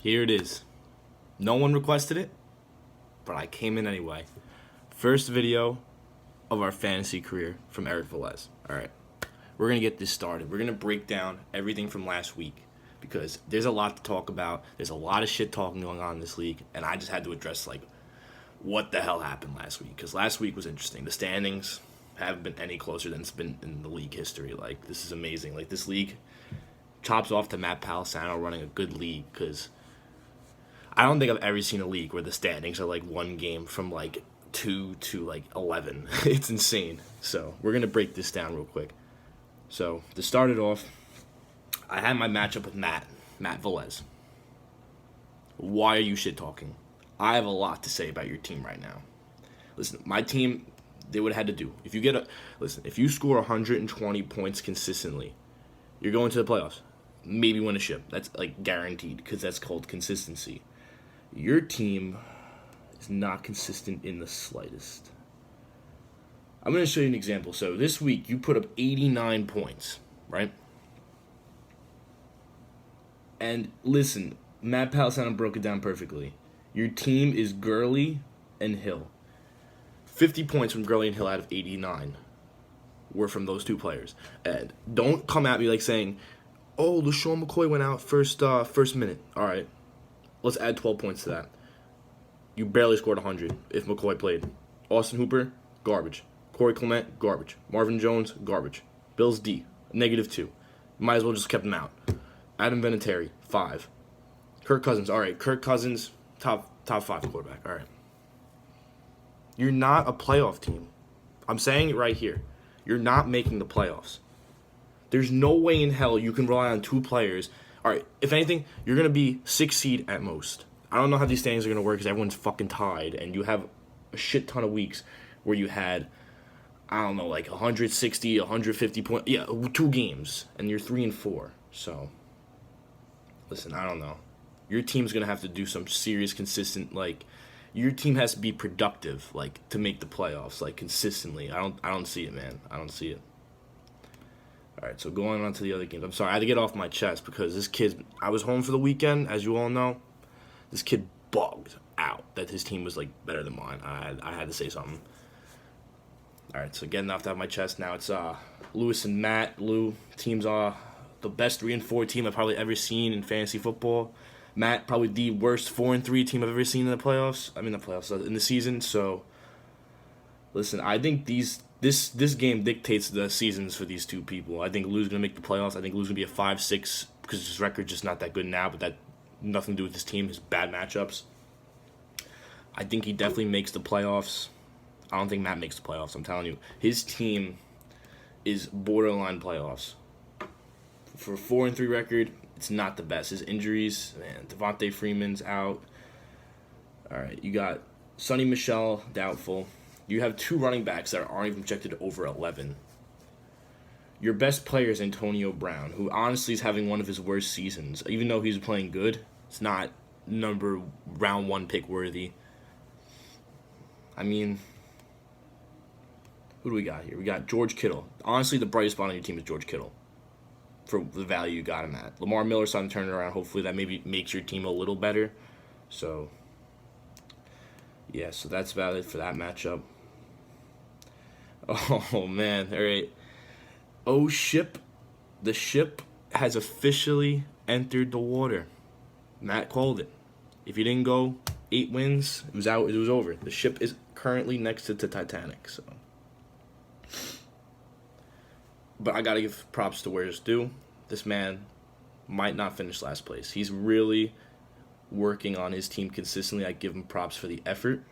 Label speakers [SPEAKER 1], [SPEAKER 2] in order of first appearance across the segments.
[SPEAKER 1] Here it is. No one requested it, but I came in anyway. First video of our fantasy career from Eric Velez. All right, we're going to get this started. We're going to break down everything from last week because there's a lot to talk about. There's a lot of shit talking going on in this league, and I just had to address, what the hell happened last week? Because last week was interesting. The standings haven't been any closer than it's been in the league history. This is amazing. This league chops off to Matt Palisano running a good league because I don't think I've ever seen a league where the standings are one game from 2 to 11. It's insane. So we're going to break this down real quick. So to start it off, I had my matchup with Matt Velez. Why are you shit talking? I have a lot to say about your team right now. Listen, my team, they would have had to do. If you score 120 points consistently, you're going to the playoffs. Maybe win a ship. That's guaranteed because that's called consistency. Your team is not consistent in the slightest. I'm going to show you an example. So this week you put up 89 points, right? And listen, Matt Palisano broke it down perfectly. Your team is Gurley and Hill. 50 points from Gurley and Hill out of 89 were from those two players. And don't come at me saying, oh, LeSean McCoy went out first minute. All right, let's add 12 points to that. You barely scored 100 if McCoy played. Austin Hooper, garbage. Corey Clement, garbage. Marvin Jones, garbage. Bills D, -2. Might as well just kept him out. Adam Vinatieri, 5. Kirk Cousins, all right. Kirk Cousins, top 5 quarterback, all right. You're not a playoff team. I'm saying it right here. You're not making the playoffs. There's no way in hell you can rely on 2 players. All right, if anything, you're going to be 6th seed at most. I don't know how these standings are going to work because everyone's fucking tied, and you have a shit ton of weeks where you had, 160, 150 points. Yeah, 2 games, and you're 3-4. So, listen, I don't know. Your team's going to have to do some serious, consistent, your team has to be productive, to make the playoffs, consistently. I don't see it, man. I don't see it. All right, so going on to the other games. I'm sorry, I had to get off my chest because this kid, I was home for the weekend, as you all know. This kid bugged out that his team was, better than mine. I had to say something. All right, so getting off that of my chest, now it's Lewis and Matt. Lou, teams are the best 3-4 team I've probably ever seen in fantasy football. Matt, probably the worst 4-3 team I've ever seen in the playoffs. In the season. So, listen, I think this game dictates the seasons for these two people. I think Lou's going to make the playoffs. I think Lou's going to be a 5-6 because his record's just not that good now, but that nothing to do with his team, his bad matchups. I think he definitely makes the playoffs. I don't think Matt makes the playoffs. I'm telling you. His team is borderline playoffs. For a 4-3 record, it's not the best. His injuries, man, Devontae Freeman's out. All right, you got Sonny Michel, doubtful. You have 2 running backs that aren't even projected over 11. Your best player is Antonio Brown, who honestly is having one of his worst seasons. Even though he's playing good, it's not round 1 pick worthy. Who do we got here? We got George Kittle. Honestly, the brightest spot on your team is George Kittle for the value you got him at. Lamar Miller's starting to turn it around. Hopefully that maybe makes your team a little better. So, yeah, so that's valid for that matchup. Oh, man. All right. Oh, ship. The ship has officially entered the water. Matt called it. If you didn't go 8 wins, it was out. It was over. The ship is currently next to the Titanic. So, but I got to give props to where it's due. This man might not finish last place. He's really working on his team consistently. I give him props for the effort.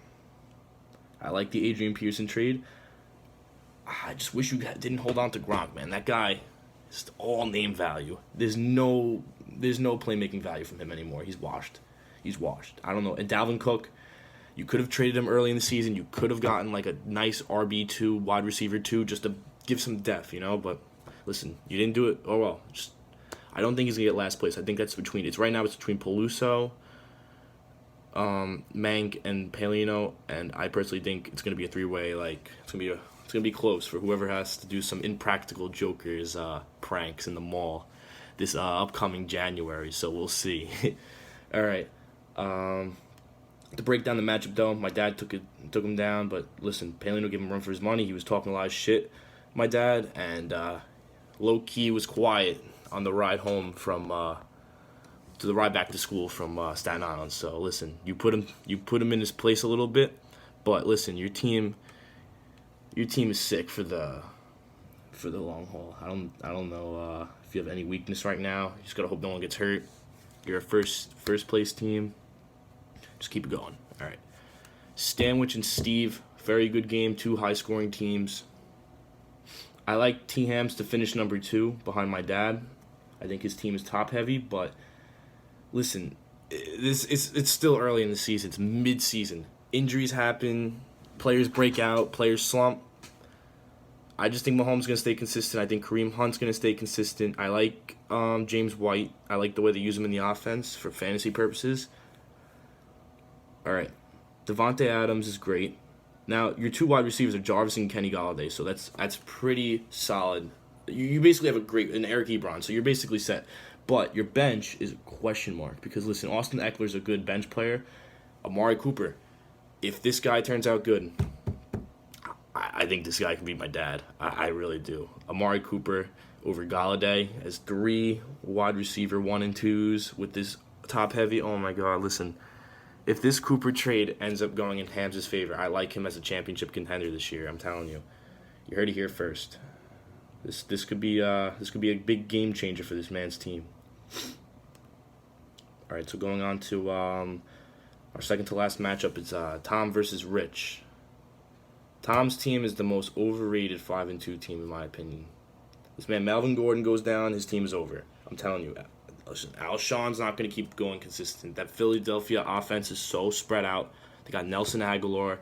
[SPEAKER 1] I like the Adrian Peterson trade. I just wish you didn't hold on to Gronk, man. That guy is all name value. There's no playmaking value from him anymore. He's washed. I don't know. And Dalvin Cook, you could have traded him early in the season. You could have gotten a nice RB2, wide receiver 2, just to give some depth, But listen, you didn't do it. Oh well. I don't think he's gonna get last place. I think that's between. It's right now. It's between Peluso, Mank, and Palino, and I personally think it's gonna be a 3-way. It's gonna be close for whoever has to do some impractical jokers pranks in the mall this upcoming January. So we'll see. All right. To break down the matchup, though, my dad took him down. But listen, Palino gave him a run for his money. He was talking a lot of shit, my dad, and low key was quiet on the ride home from to the ride back to school from Staten Island. So listen, you put him in his place a little bit, but listen, your team is sick for the long haul. I don't know if you have any weakness right now. You just gotta hope no one gets hurt. You're a first place team. Just keep it going. All right. Stanwich and Steve, very good game. Two high scoring teams. I like T Hams to finish number 2 behind my dad. I think his team is top heavy, but listen, it's still early in the season. It's mid season. Injuries happen. Players break out. Players slump. I just think Mahomes is going to stay consistent. I think Kareem Hunt's going to stay consistent. I like James White. I like the way they use him in the offense for fantasy purposes. All right. Devontae Adams is great. Now, your 2 wide receivers are Jarvis and Kenny Golladay, so that's pretty solid. You basically have an Eric Ebron, so you're basically set. But your bench is a question mark because, listen, Austin Eckler's a good bench player. Amari Cooper, if this guy turns out good, I think this guy can beat my dad. I really do. Amari Cooper over Golladay as 3 wide receiver 1 and 2s with this top heavy. Oh, my God, listen. If this Cooper trade ends up going in Hams' favor, I like him as a championship contender this year. I'm telling you. You heard it here first. This could be a big game changer for this man's team. All right, so going on to our second to last matchup is Tom versus Rich. Tom's team is the most overrated 5-2 team in my opinion. This man Melvin Gordon goes down, his team is over. I'm telling you. Listen, Alshon's not going to keep going consistent. That Philadelphia offense is so spread out. They got Nelson Aguilar,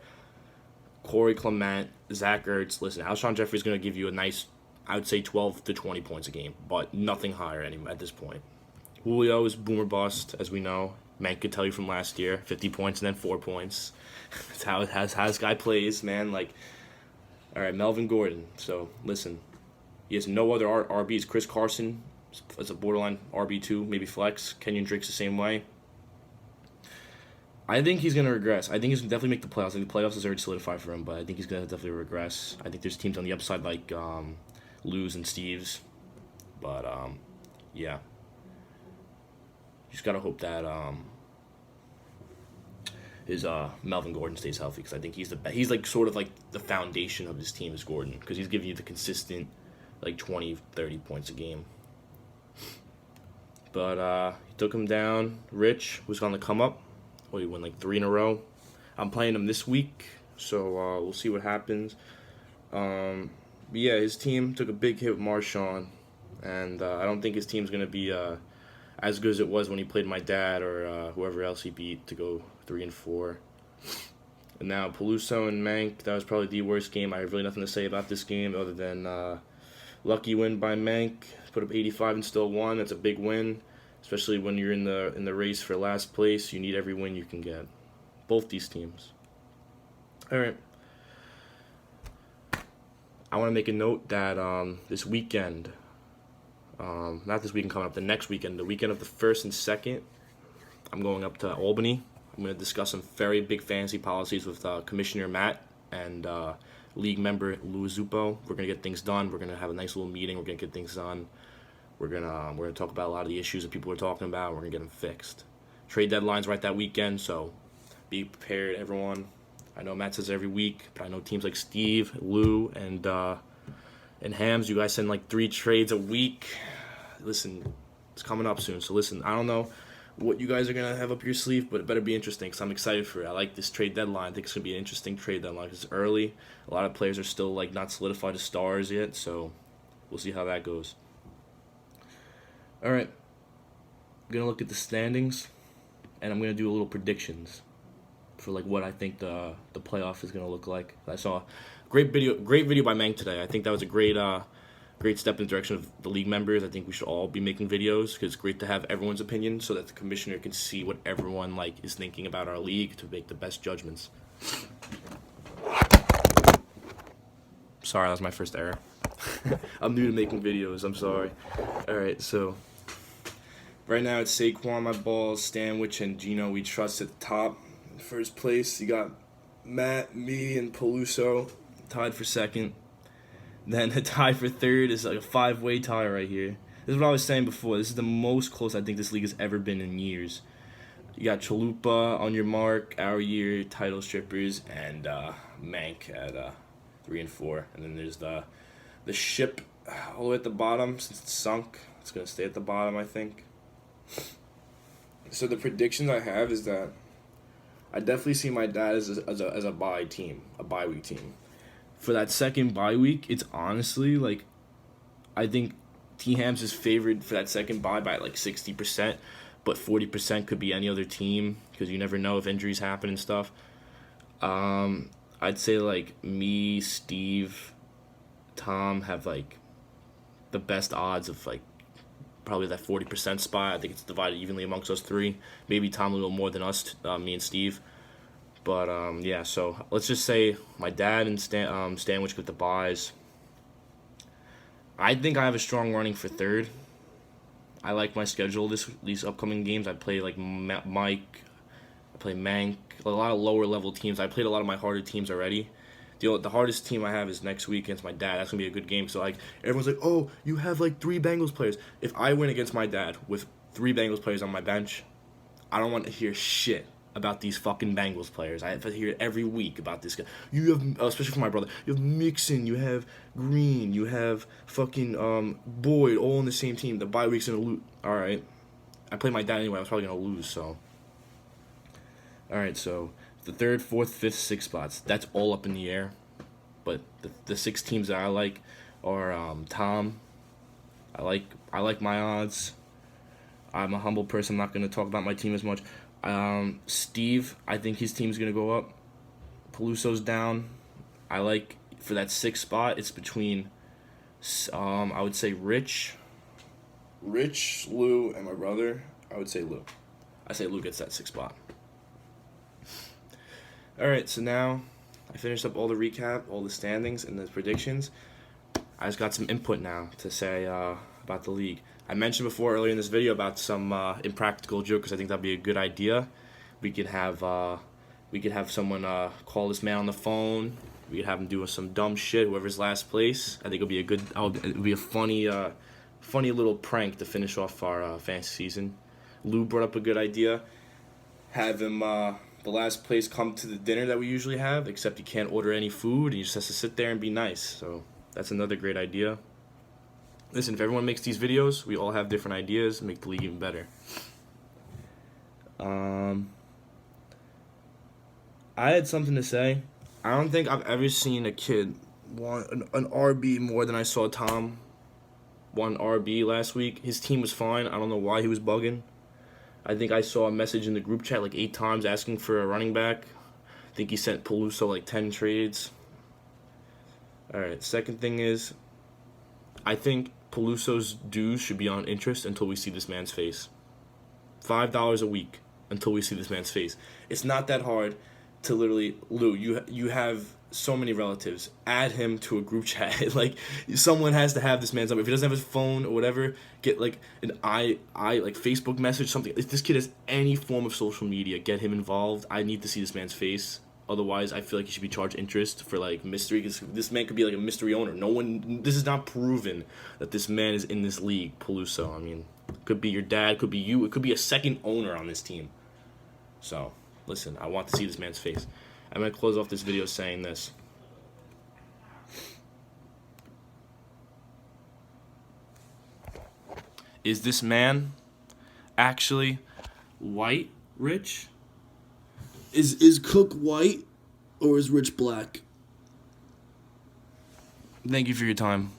[SPEAKER 1] Corey Clement, Zach Ertz. Listen, Alshon Jeffrey's going to give you a nice, I would say 12 to 20 points a game, but nothing higher at this point. Julio is boomer bust, as we know. Mank could tell you from last year, 50 points and then 4 points. That's how this guy plays, man. Like, all right, Melvin Gordon. So, listen, he has no other RBs. Chris Carson as a borderline RB2, maybe flex. Kenyon Drake's the same way. I think he's going to regress. I think he's going to definitely make the playoffs. I think the playoffs is already solidified for him, but I think he's going to definitely regress. I think there's teams on the upside like Lou's and Steve's. But, yeah. Just got to hope that his Melvin Gordon stays healthy because I think he's like sort of like the foundation of his team is Gordon because he's giving you the consistent like 20, 30 points a game. But he took him down. Rich was on the come up. Well, he won like 3 in a row. I'm playing him this week, so we'll see what happens. But yeah, his team took a big hit with Marshawn, and I don't think his team's going to be as good as it was when he played my dad or whoever else he beat to go 3-4. And now Peluso and Mank, that was probably the worst game. I have really nothing to say about this game other than lucky win by Mank. Put up 85 and still won. That's a big win, especially when you're in the race for last place. You need every win you can get. Both these teams. All right. I want to make a note that this weekend, not this weekend coming up, the next weekend, the weekend of the 1st and 2nd, I'm going up to Albany. I'm going to discuss some very big fantasy policies with Commissioner Matt and league member Louis Zupo. We're going to get things done. We're going to have a nice little meeting. We're going to get things done. We're going to talk about a lot of the issues that people are talking about. We're going to get them fixed. Trade deadline's right that weekend, so be prepared, everyone. I know Matt says every week, but I know teams like Steve, Lou, and Hams, you guys send like 3 trades a week. Listen, it's coming up soon, so listen, I don't know what you guys are going to have up your sleeve, but it better be interesting because I'm excited for it. I like this trade deadline. I think it's going to be an interesting trade deadline because it's early. A lot of players are still like not solidified as stars yet, so we'll see how that goes. All right, I'm going to look at the standings, and I'm going to do a little predictions for like what I think the playoff is going to look like. I saw a great video by Mank today. I think that was a great step in the direction of the league members. I think we should all be making videos because it's great to have everyone's opinion so that the commissioner can see what everyone like is thinking about our league to make the best judgments. Sorry, that was my first error. I'm new to making videos. I'm sorry. All right, so Right now it's Saquon, my balls, Stanwich, and Gino. We trust at the top. In first place, you got Matt, me, and Peluso tied for second. Then a tie for third is like a five-way tie right here. This is what I was saying before. This is the most close I think this league has ever been in years. You got Chalupa on your mark, Our Year, Title Strippers, and Mank at 3 and 4. And then there's the ship all the way at the bottom. Since it's sunk, it's gonna stay at the bottom, I think. So the predictions I have is that I definitely see my dad as a bye team, a bye week team. For that second bye week, it's honestly like, I think T Hams is favored for that second bye by like 60%, but 40% could be any other team because you never know if injuries happen and stuff. I'd say like me, Steve, Tom have like the best odds of like probably that 40% spot. I think it's divided evenly amongst us three. Maybe Tom a little more than us, me and Steve. But yeah, so let's just say my dad and Stanwich with the buys. I think I have a strong running for third. I like my schedule these upcoming games. I play like Mike, I play Mank, a lot of lower level teams. I played a lot of my harder teams already. The hardest team I have is next week against my dad. That's gonna be a good game. So like everyone's like, oh, you have like 3 Bengals players. If I win against my dad with 3 Bengals players on my bench, I don't want to hear shit about these fucking Bengals players. I have to hear it every week about this guy. You have, especially for my brother, you have Mixon, you have Green, you have fucking Boyd, all on the same team. The bye week's gonna lose. All right, I play my dad anyway. I was probably gonna lose. So, all right, so the 3rd, 4th, 5th, 6th spots. That's all up in the air. But the 6 teams that I like are Tom. I like my odds. I'm a humble person. I'm not gonna talk about my team as much. Steve, I think his team's gonna go up. Peluso's down. I like for that 6th spot. It's between, I would say Rich, Lou, and my brother. I would say Lou. I say Lou gets that 6th spot. All right, so now I finished up all the recap, all the standings, and the predictions. I just got some input now to say about the league. I mentioned before earlier in this video about some impractical jokers. I think that'd be a good idea. We could have someone call this man on the phone. We could have him do some dumb shit. Whoever's last place, I think it'll be a funny little prank to finish off our fantasy season. Lou brought up a good idea. Have him the last place come to the dinner that we usually have, except he can't order any food and he just has to sit there and be nice. So that's another great idea. Listen, if everyone makes these videos, we all have different ideas, make the league even better. I had something to say. I don't think I've ever seen a kid want an RB more than I saw Tom want RB last week. His team was fine. I don't know why he was bugging. I think I saw a message in the group chat like 8 times asking for a running back. I think he sent Peluso like 10 trades. Alright, second thing is, I think Peluso's dues should be on interest until we see this man's face. $5 a week until we see this man's face. It's not that hard to literally, Lou, you have so many relatives. Add him to a group chat. Like, someone has to have this man's number. If he doesn't have his phone or whatever, get like an like Facebook message, something. If this kid has any form of social media, get him involved. I need to see this man's face. Otherwise, I feel like he should be charged interest for like mystery. Because this man could be like a mystery owner. This is not proven that this man is in this league, Peluso. I mean, could be your dad, could be you. It could be a second owner on this team. So, listen, I want to see this man's face. I'm going to close off this video saying this. Is this man actually white, Rich?
[SPEAKER 2] Is Cook white or is Rich black?
[SPEAKER 1] Thank you for your time.